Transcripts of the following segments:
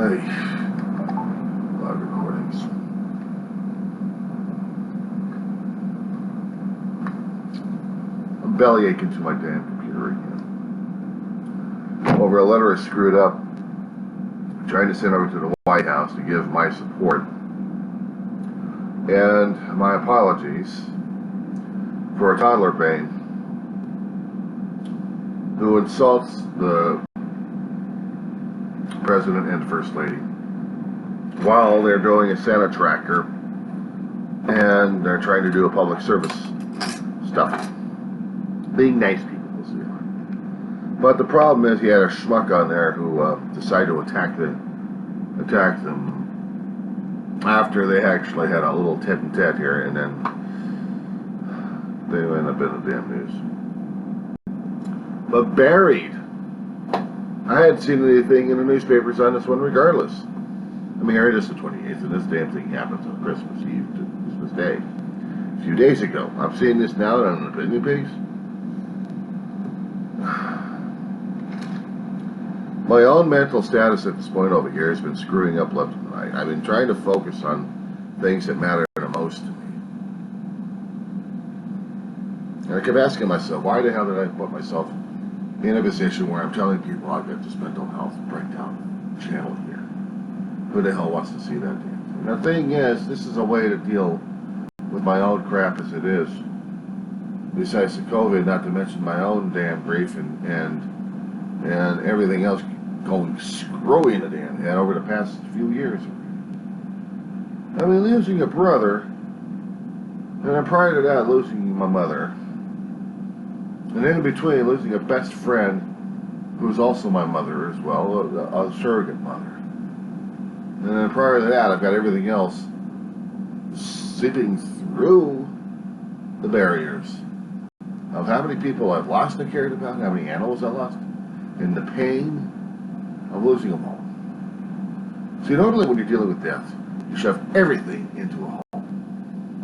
Hey, a lot of recordings. I'm belly aching to my damn computer again. Over a letter I screwed up, trying to send over to the White House to give my support and my apologies for a toddler Bane who insults the President and First Lady while they're doing a Santa tracker and they're trying to do a public service stuff. Being nice people, we'll see. But the problem is he had a schmuck on there who decided to attack them after they actually had a little tete-a-tete here, and then they end up in the damn news. But buried. I hadn't seen anything in the newspapers on this one regardless. I mean, it is the 28th, and this damn thing happens on Christmas Eve to Christmas Day. A few days ago. I'm seeing this now on an opinion piece. My own mental status at this point over here has been screwing up left and right. I've been trying to focus on things that matter the most to me. And I kept asking myself, why the hell did I put myself in a position where I'm telling people I've got this mental health breakdown channel here? Who the hell wants to see that damn thing? The thing is, this is a way to deal with my own crap as it is. Besides the COVID, not to mention my own damn grief and everything else going screwy in the damn head over the past few years. I mean, losing a brother, and then prior to that, losing my mother, and then in between, losing a best friend who's also my mother as well, a surrogate mother. And then prior to that, I've got everything else zipping through the barriers of how many people I've lost and cared about, how many animals I lost, and the pain of losing them all. See, normally when you're dealing with death, you shove everything into a hole.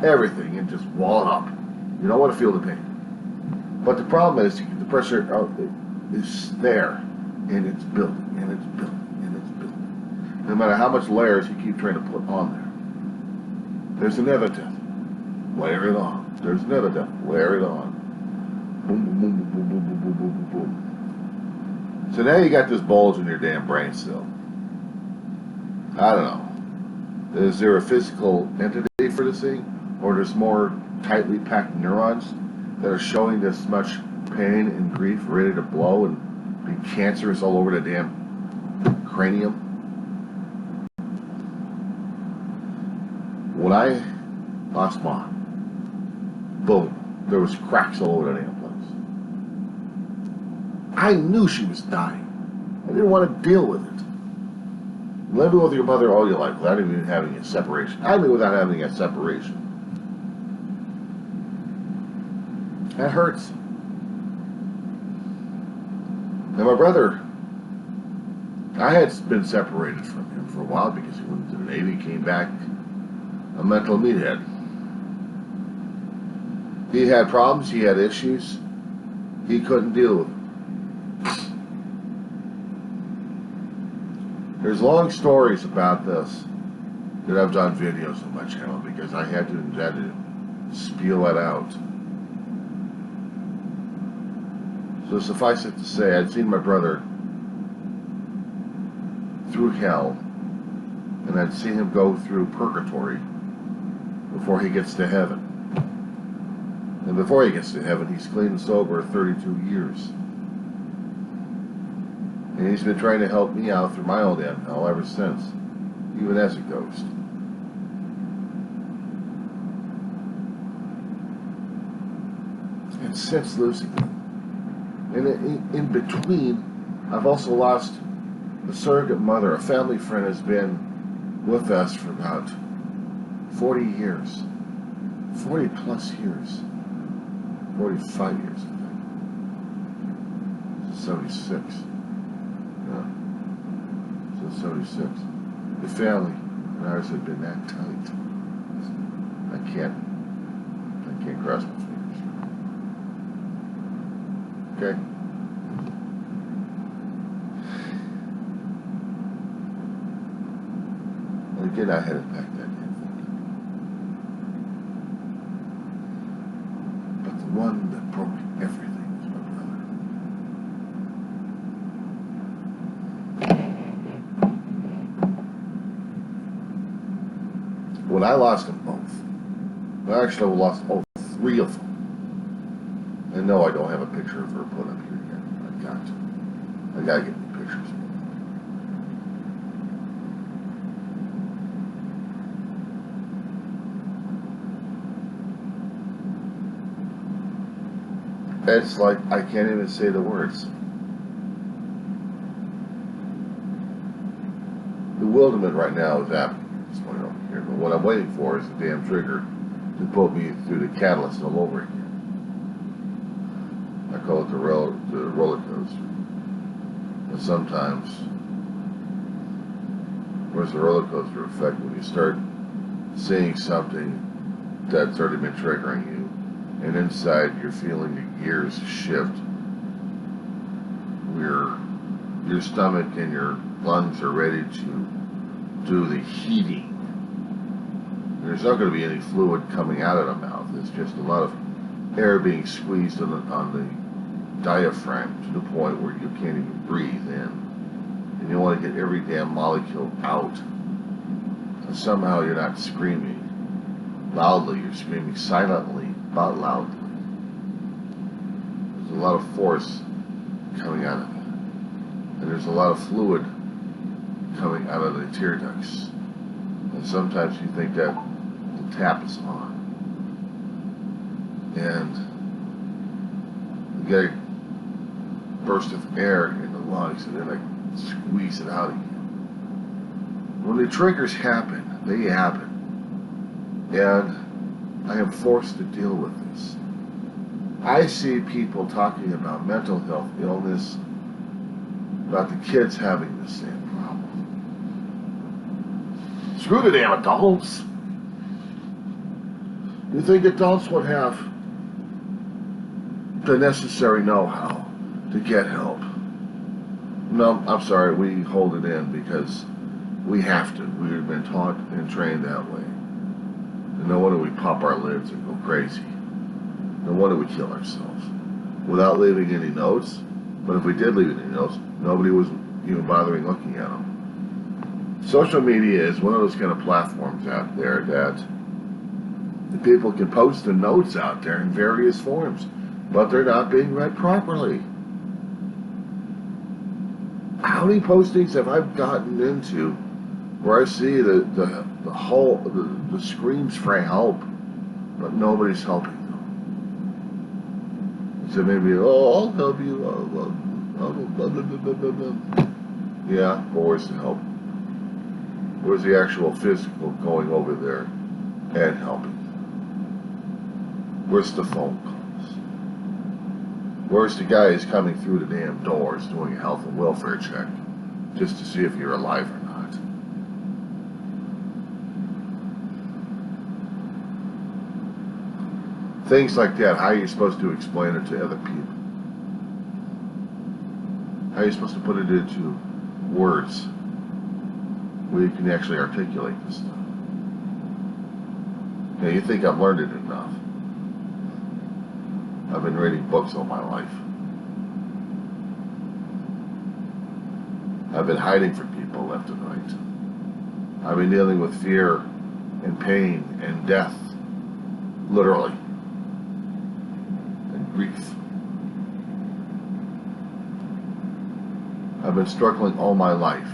Everything, and just wall it up. You don't want to feel the pain. But the problem is, the pressure is there, and it's building, and it's building, and it's building. No matter how much layers you keep trying to put on there. There's another death. Layer it on. There's another death. Layer it on. Boom, boom, boom, boom, boom, boom, boom, boom, boom, boom, boom. So now you got this bulge in your damn brain still. I don't know. Is there a physical entity for this thing? Or there's more tightly packed neurons that are showing this much pain and grief ready to blow and be cancerous all over the damn cranium? When I lost Mom, boom, there was cracks all over the damn place. I knew she was dying. I didn't want to deal with it. Living with your mother all your life without even having a separation. I mean, without having a separation. That hurts. And my brother, I had been separated from him for a while because he went to the Navy, came back a mental meathead. He had problems, he had issues, he couldn't deal with them. There's long stories about this that I've done videos on my channel because I had to spiel that out. So suffice it to say, I'd seen my brother through hell, and I'd seen him go through purgatory before he gets to heaven. And before he gets to heaven, he's clean and sober 32 years. And he's been trying to help me out through my own damn hell ever since, even as a ghost. And since losing him. And in between, I've also lost a surrogate mother. A family friend has been with us for about 40 years. 40 plus years. 45 years, I think. 76. Yeah. So 76. The family and ours have been that tight. I can't cross my fingers. Okay? Get out ahead and pack that damn thing. But the one that broke everything was my brother. When I lost them both, I actually lost all three of them. And no, I don't have a picture of her put up here yet. I gotta get the pictures. It's like I can't even say the words. The bewilderment right now is happening. This point over here, but what I'm waiting for is the damn trigger to put me through the catalyst all over again. I call it the roller coaster. But sometimes, where's the roller coaster effect when you start seeing something that's already been triggering you, and inside you're feeling the gears shift, where your stomach and your lungs are ready to do the heating. There's not going to be any fluid coming out of the mouth. It's just a lot of air being squeezed on the diaphragm to the point where you can't even breathe in. And you want to get every damn molecule out. And somehow you're not screaming loudly, you're screaming silently, but loudly. There's a lot of force coming out of it. And there's a lot of fluid coming out of the tear ducts. And sometimes you think that the tap is on. And you get a burst of air in the lungs and then I squeeze it out again. When the triggers happen, they happen. And I am forced to deal with this. I see people talking about mental health illness, about the kids having the same problem. Screw the damn adults. You think adults would have the necessary know-how to get help? No, I'm sorry, we hold it in because we have to. We've been taught and trained that way. And no wonder we pop our lids and go crazy. No wonder we kill ourselves without leaving any notes. But if we did leave any notes, nobody was even bothering looking at them. Social media is one of those kind of platforms out there that the people can post the notes out there in various forms, but they're not being read properly. How many postings have I gotten into where I see the screams for help, but nobody's helping them? So maybe, I'll help you. Yeah, but where's the help? Where's the actual physical going over there and helping? Where's the phone calls? Where's the guys coming through the damn doors doing a health and welfare check just to see if you're alive or not? Things like that, how are you supposed to explain it to other people? How are you supposed to put it into words where you can actually articulate this stuff? Now, you think I've learned it enough. I've been reading books all my life. I've been hiding from people left and right. I've been dealing with fear and pain and death, literally, and grief. I've been struggling all my life,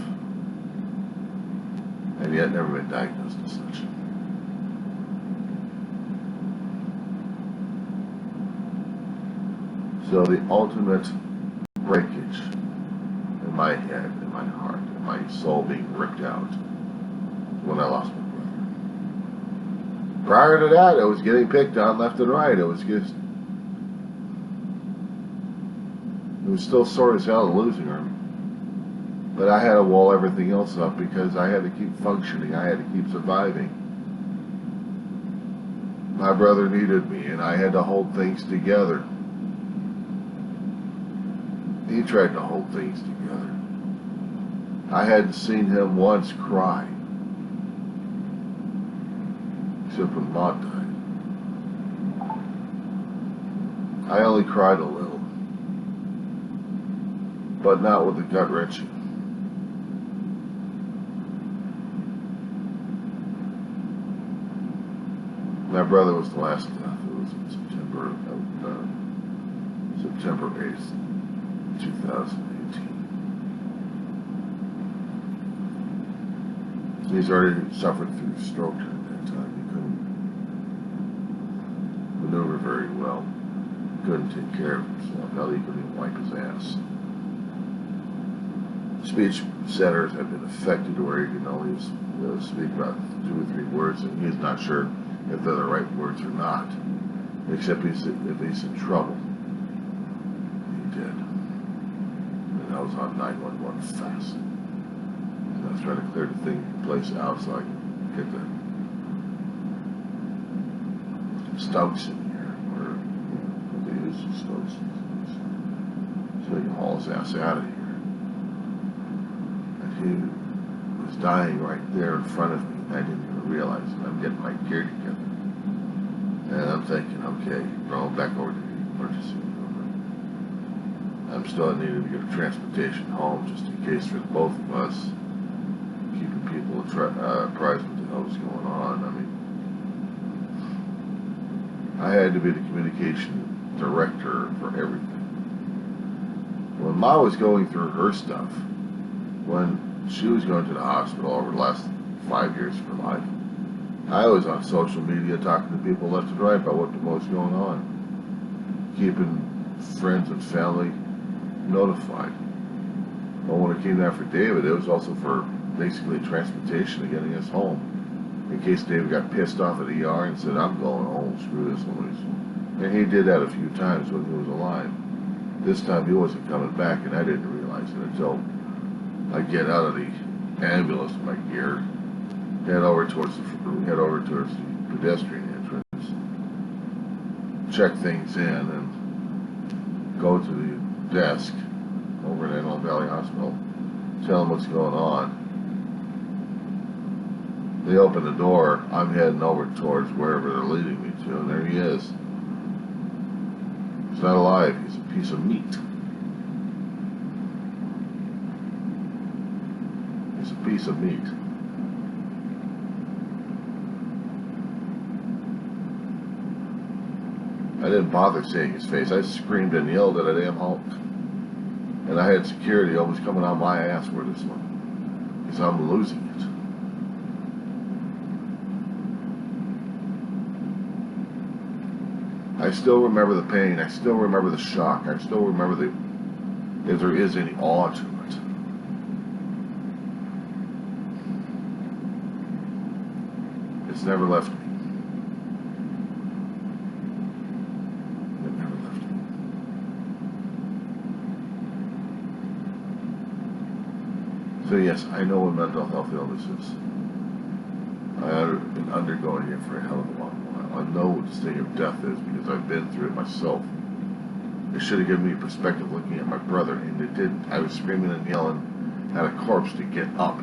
and yet never been diagnosed as such. So the ultimate breakage in my head, in my heart, in my soul being ripped out is when I lost my brother. Prior to that, I was getting picked on left and right. It was still sore as hell losing her. But I had to wall everything else up because I had to keep functioning. I had to keep surviving. My brother needed me, and I had to hold things together. He tried to hold things together. I hadn't seen him once cry except when Ma died. I only cried a little, but not with the gut-wrenching. My brother was the last death. It was in September 8th, 2018. He's already suffered through stroke during that time. He couldn't maneuver very well. Couldn't take care of himself. Hell, he couldn't even wipe his ass. Speech centers have been affected where he can only speak about 2 or 3 words, and he's not sure if they're the right words or not. Except if he's in trouble. He did. And I was on 911 fast. I was trying to clear the place out so I could get the Stokes in here, or what they use for Stokes. So he can haul his ass out of here. And he was dying right there in front of me. I didn't even realize it. I'm getting my gear together. And I'm thinking, okay, going back over to the emergency room. I'm still needing to get a transportation home just in case for both of us. Keeping people apprised with what was going on. I mean, I had to be the communication director for everything. When Ma was going through her stuff, when she was going to the hospital over the last 5 years of her life, I was on social media talking to people left and right about what was going on, keeping friends and family notified. But when it came down for David, it was also for basically transportation of getting us home. In case David got pissed off at the ER and said, I'm going home, screw this noise. And he did that a few times when he was alive. This time he wasn't coming back, and I didn't realize it until I get out of the ambulance with my gear, head over towards the pedestrian entrance, check things in, and go to the desk over at Antelope Valley Hospital, tell them what's going on. They open the door, I'm heading over towards wherever they're leading me to, and there he is. He's not alive, he's a piece of meat. He's a piece of meat. I didn't bother seeing his face. I screamed and yelled at a damn halt. And I had security always coming on my ass for this one, because I'm losing it. I still remember the pain. I still remember the shock. I still remember if there is any awe to it. It's never left me. It never left me. So yes, I know what mental health illness is. I've been undergoing it for a hell of a long while. I know what the sting of death is because I've been through it myself. It should have given me a perspective looking at my brother, and it didn't. I was screaming and yelling at a corpse to get up.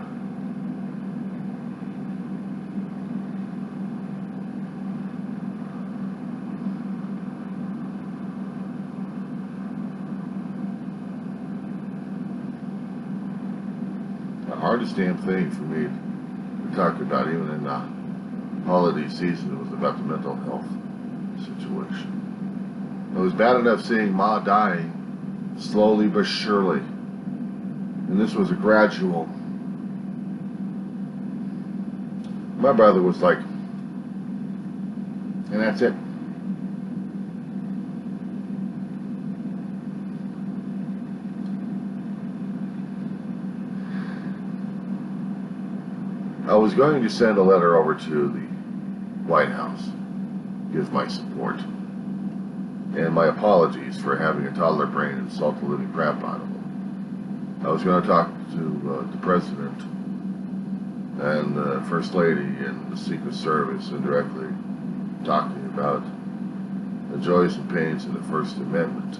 The hardest damn thing for me to talk about, even in the holiday season, was about the mental health situation. It was bad enough seeing Ma dying slowly but surely, and this was a gradual. My brother was like, and that's it. I was going to send a letter over to the White House, give my support, and my apologies for having a toddler brain and insult the living crap out of him. I was going to talk to the President and the First Lady and the Secret Service, indirectly talking about the joys and pains of the First Amendment.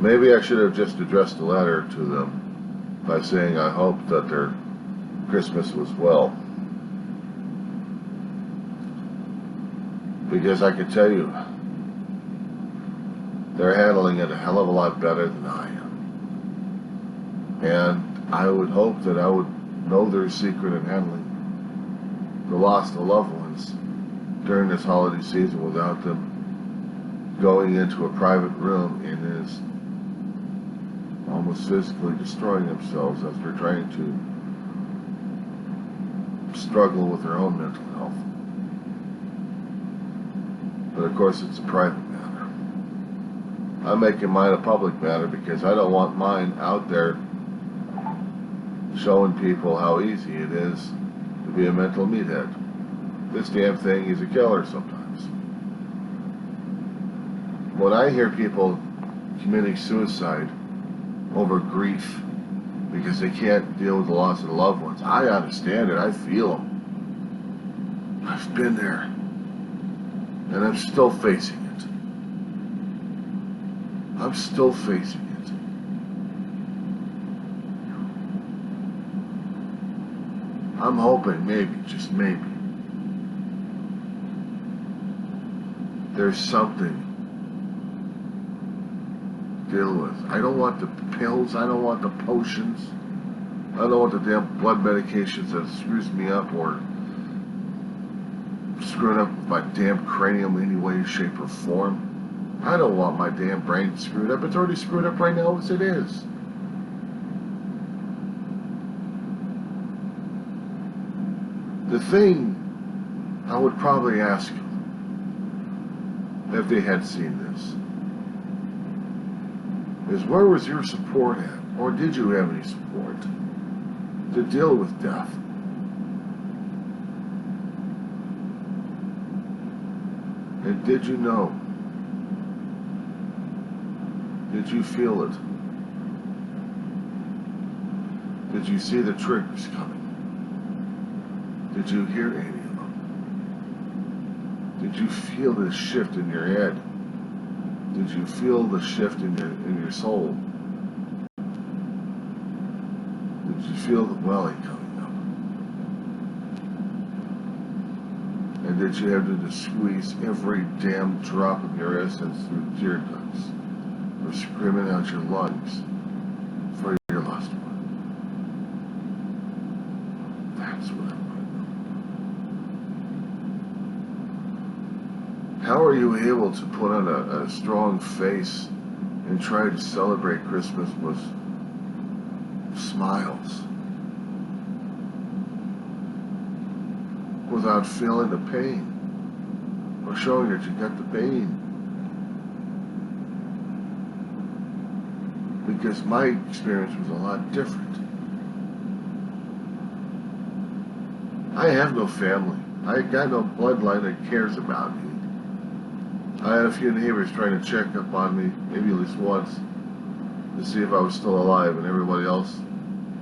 Maybe I should have just addressed the letter to them by saying I hope that their Christmas was well. Because I can tell you, they're handling it a hell of a lot better than I am. And I would hope that I would know their secret in handling the loss of loved ones during this holiday season without them going into a private room and is almost physically destroying themselves as they're trying to struggle with their own mental health. But of course it's a private matter. I'm making mine a public matter because I don't want mine out there showing people how easy it is to be a mental meathead. This damn thing is a killer sometimes. When I hear people committing suicide over grief because they can't deal with the loss of the loved ones, I understand it. I feel them. I've been there. And I'm still facing it. I'm still facing it. I'm hoping maybe, just maybe, there's something to deal with. I don't want the pills, I don't want the potions, I don't want the damn blood medications that screws me up or screwing up my damn cranium in any way, shape, or form. I don't want my damn brain screwed up. It's already screwed up right now as it is. The thing I would probably ask them if they had seen this is, where was your support at? Or did you have any support to deal with death? And did you know? Did you feel it? Did you see the triggers coming? Did you hear any of them? Did you feel the shift in your head? Did you feel the shift in your soul? Did you feel the welling coming up? And did you have to squeeze every damn drop of your essence through tear ducts, or screaming out your lungs for your lost one? That's what I want to know. How are you able to put on a strong face and try to celebrate Christmas with smiles without feeling the pain or showing that you got the pain? Because my experience was a lot different. I have no family. I got no bloodline that cares about me. I had a few neighbors trying to check up on me, maybe at least once, to see if I was still alive, and everybody else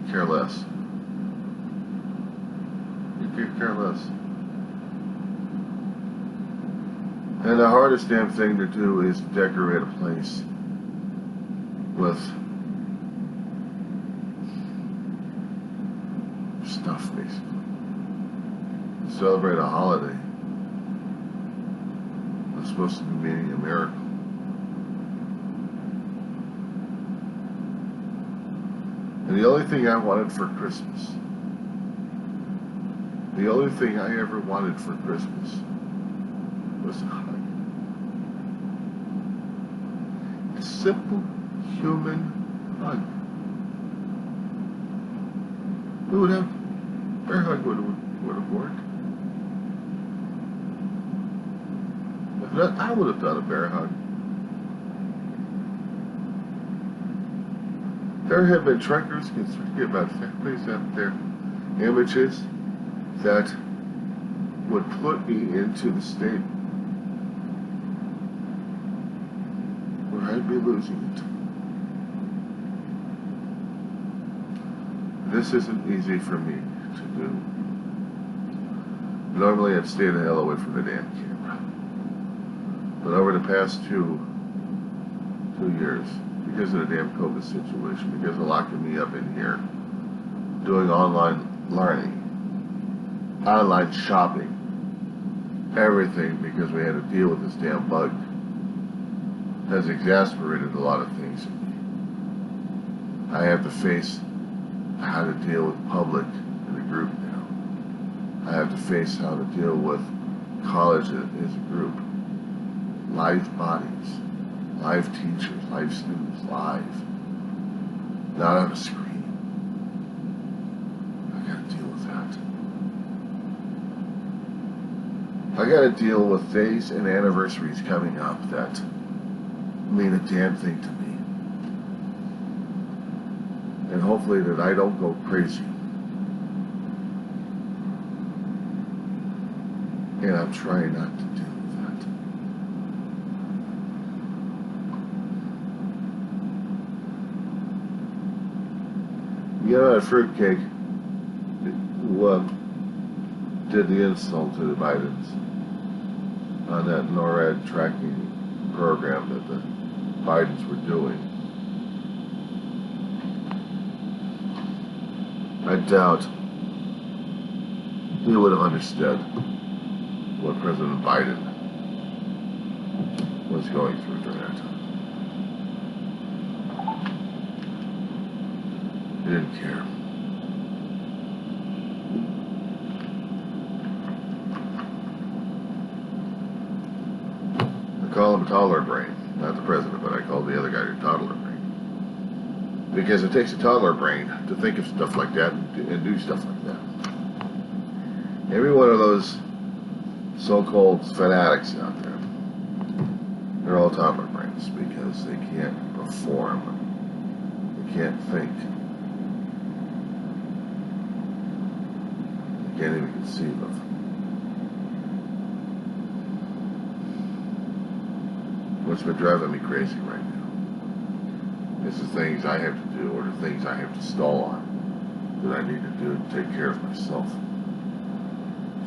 care less. You could care less. And the hardest damn thing to do is decorate a place with stuff, basically. Celebrate a holiday that's supposed to be meaning a miracle. And the only thing I wanted for Christmas, the only thing I ever wanted for Christmas was a hug. A simple human hug. Who would have? Bear hug would have worked. If not, I would have done a bear hug. There have been trekkers concerned about families out there, images that would put me into the state where I'd be losing it. This isn't easy for me to do. Normally I'd stay the hell away from the damn camera. But over the past two years, because of the damn COVID situation, because of locking me up in here, doing online learning, online shopping, everything, because we had to deal with this damn bug, has exasperated a lot of things in me. I have to face how to deal with public in a group now. I have to face how to deal with college as a group. Live bodies, live teachers, live students, live. Not on a screen. I gotta deal with that. I gotta deal with days and anniversaries coming up that mean a damn thing to me. And hopefully that I don't go crazy. And I'm trying not to deal with that. You know, that fruitcake did the insult to the Bidens on that NORAD tracking program that the Bidens were doing. I doubt he would have understood what President Biden was going through during that time. He didn't care. I call him toddler brain. Not the president, but I call the other guy a toddler brain. Because it takes a toddler brain to think of stuff like that and do stuff like that. Every one of those so-called fanatics out there, they're all toddler brains because they can't perform. They can't think. They can't even conceive of. What's been driving me crazy right now is the things I have to do or the things I have to stall on that I need to do to take care of myself.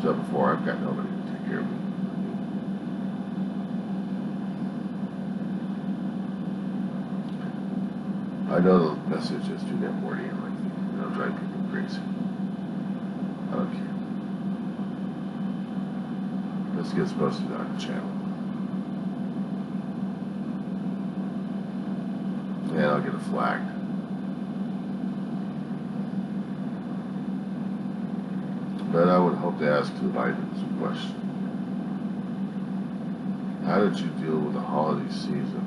So before I've got nobody to take care of me. I know the message is too damn wordy and lengthy. It'll drive people crazy. I don't care. This gets posted on the channel. And I'll get it flagged. But I would hope to ask the Bidens a question. How did you deal with the holiday season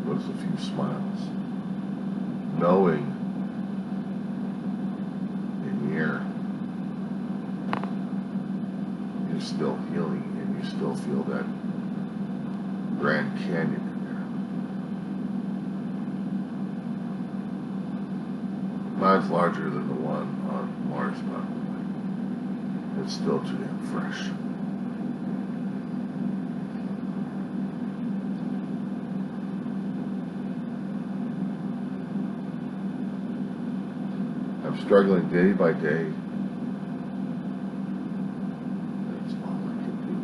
with a few smiles? Knowing in you're still healing and you still feel that Grand Canyon. Mine's larger than the one on Mars, by the way. It's still too damn fresh. I'm struggling day by day. That's all I can do.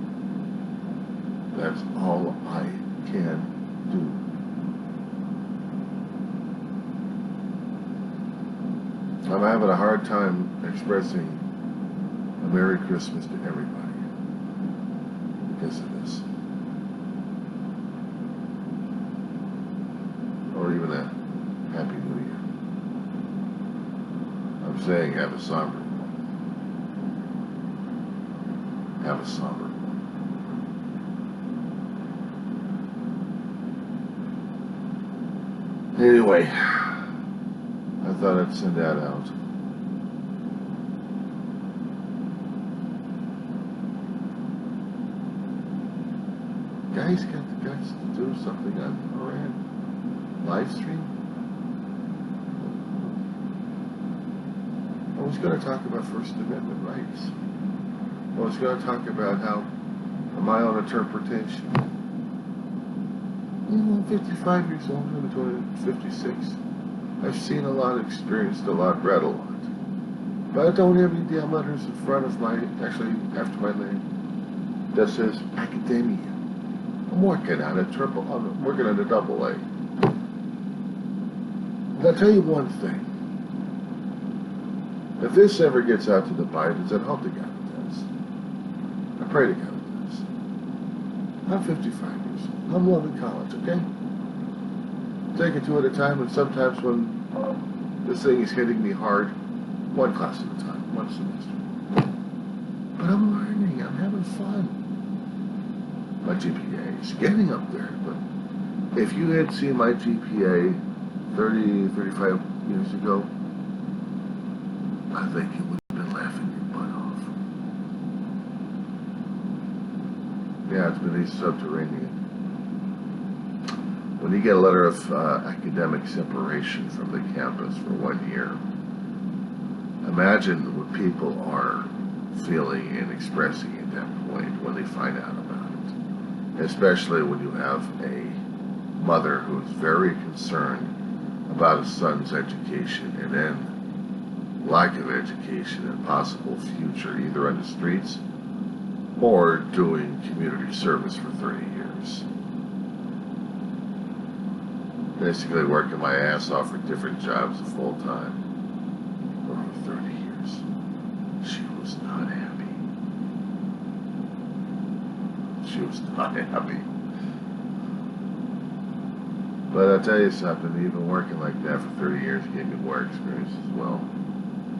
That's all I can do. I'm having a hard time expressing a Merry Christmas to everybody because of this. Or even a Happy New Year. I'm saying have a somber one. Have a somber one. Anyway, I thought I'd send that out. Guys got the guts to do something on NORAD live stream. I was going to talk about First Amendment rights. I was going to talk about how my own interpretation. I'm 55 years old, I'm going to 56. I've seen a lot, experienced a lot, read a lot. But I don't have any damn letters in front of my, actually after my name, that says academia. I'm working on a triple, I'm working on a double A. And I'll tell you one thing. If this ever gets out to the Bidens, and I hope to God it does, I pray to God it does. I'm 55 years old. I'm loving college, okay? Take it two at a time, and sometimes when this thing is hitting me hard, one class at a time, one semester. But I'm learning, I'm having fun. My GPA is getting up there, but if you had seen my GPA 30, 35 years ago, I think you would have been laughing your butt off. Yeah, it's beneath subterranean. When you get a letter of academic separation from the campus for 1 year, imagine what people are feeling and expressing at that point when they find out about it. Especially when you have a mother who is very concerned about a son's education and then lack of education and possible future either on the streets or doing community service for 30 years. Basically working my ass off for different jobs full time for over 30 years. She was not happy. She was not happy. But I'll tell you something, even working like that for 30 years gave me more experience as well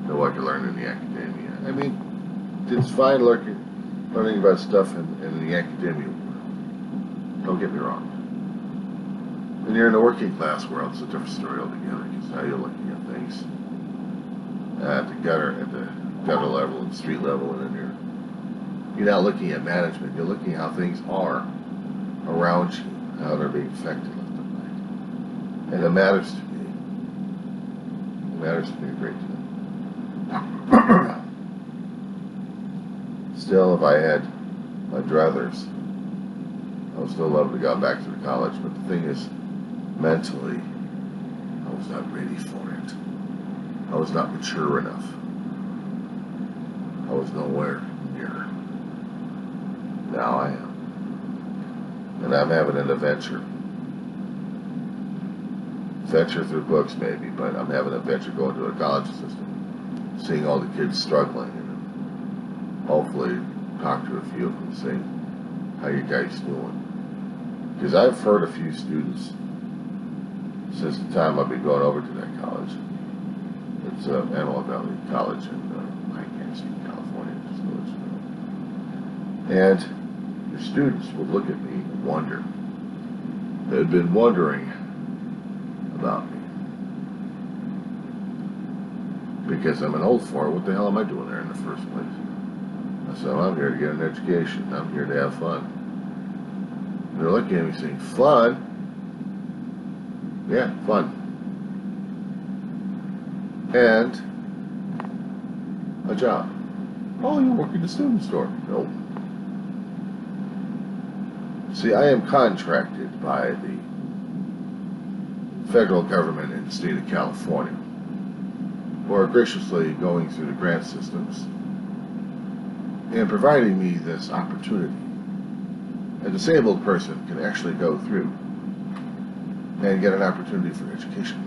than what I could learn in the academia. I mean, it's fine learning about stuff in the academia world. Don't get me wrong. When you're in the working class world, it's a different story altogether, because now you're looking at things at the gutter level and street level, and then you're not looking at management. You're looking at how things are around you, how they're being affected left and right. And it matters to me. It matters to me a great deal. Still, if I had my druthers, I would still love to go back to the college. But the thing is, mentally, I was not ready for it. I was not mature enough. I was nowhere near. Now I am. And I'm having an adventure. Venture through books, maybe, but I'm having an adventure going to a college system, seeing all the kids struggling, and hopefully talk to a few of them, saying, how you guys doing? Because I've heard a few students since the time I've been going over to that college. It's Antelope Valley College in Lancaster, California, just to let you know. And the students would look at me and wonder. They had been wondering about me. Because I'm an old fart, what the hell am I doing there in the first place? I said, well, I'm here to get an education. I'm here to have fun. And they're looking at me saying, fun? Yeah, fun. And a job. Oh, you work in the student store. No. See, I am contracted by the federal government in the state of California, who are graciously going through the grant systems and providing me this opportunity. A disabled person can actually go through and get an opportunity for education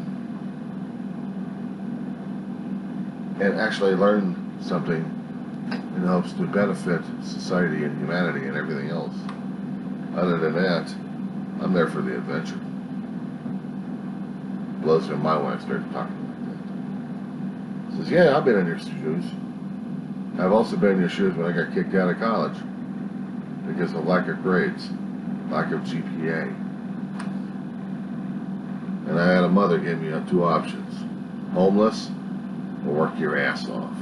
and actually learn something in hopes to benefit society and humanity and everything else. Other than that, I'm there for the adventure. Blows their mind when I start talking like that. Says, yeah, I've been in your shoes. I've also been in your shoes when I got kicked out of college because of lack of grades, lack of GPA. And I had a mother give me two options: homeless or work your ass off.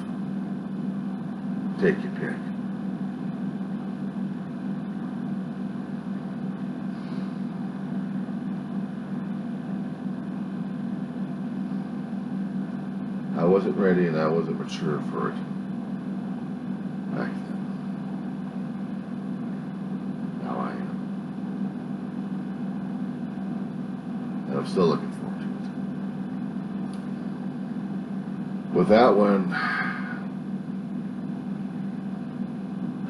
Take your pick. I wasn't ready and I wasn't mature for it back then. Now I am. And I'm still looking forward to it. With that one,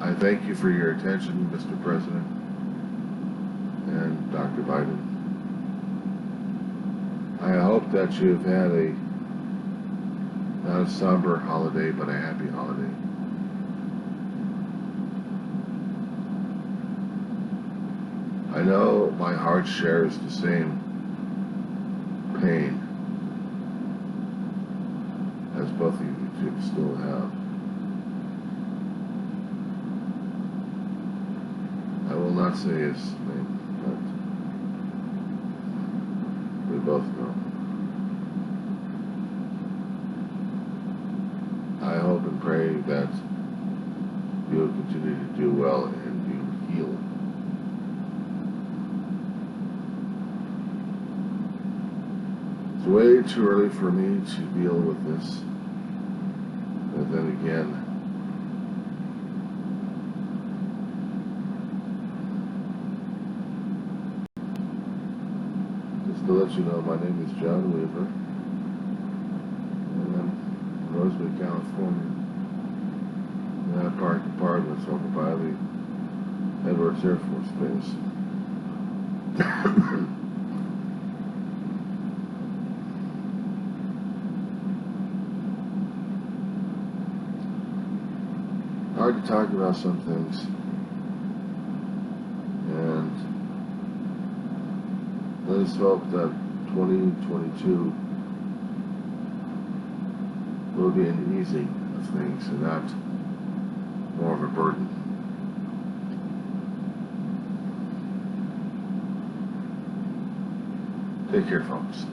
I thank you for your attention, Mr. President and Dr. Biden. I hope that you've had a Not a somber holiday, but a happy holiday. I know my heart shares the same pain as both of you two still have. I will not say his name, but we both know. I hope and pray that you will continue to do well and you heal. It's way too early for me to deal with this. But then again, just to let you know, my name is John Weaver, and I'm in Rosemead, California. And I park apartments over by the Edwards Air Force Base. Hard to talk about some things, and let us hope that 2022 will be an easing of things and not more of a burden. Take care, folks.